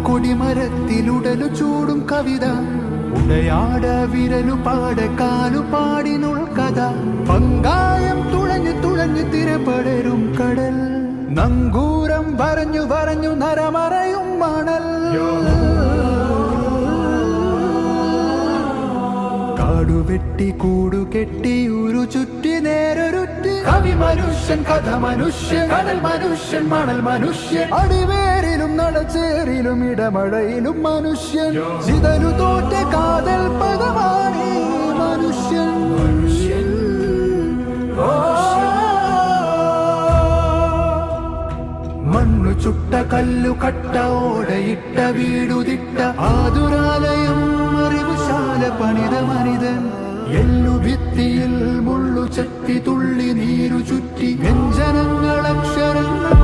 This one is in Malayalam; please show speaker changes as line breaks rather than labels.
കൊടിമരത്തിലുടലു ചൂടും കവിത ഉടയാട വിരലു പാട കാലു പാടിനുൾ കഥ പങ്കായം തുഴഞ്ഞു തുഴഞ്ഞു തിരപടരും കടൽ നങ്കൂരം വരഞ്ഞു വരഞ്ഞു നരമറയും മണൽ കാടുവെട്ടി കൂടുകെട്ടി ഉരു ചുറ്റി നേരൊരുറ്റി കവി മനുഷ്യൻ കഥ മനുഷ്യൻ കടൽ മനുഷ്യൻ മണൽ മനുഷ്യൻ അടിവേരിലും നടച്ചേറിലും ഇടമഴയിലും മനുഷ്യൻ ചിതലു തോറ്റ കാതൽ പദമാണി മനുഷ്യൻ മണ്ണു ചുട്ട കല്ലു കട്ട ഓടയിട്ട വീടുതിട്ട ആതുരാലയം അറിവുശാല പണിത മനിതൻ എല്ലു ഭിത്തിയിൽ മുള്ളു ചത്തി തുള്ളി നീരു ചുറ്റി വ്യഞ്ജനങ്ങൾ അക്ഷരങ്ങൾ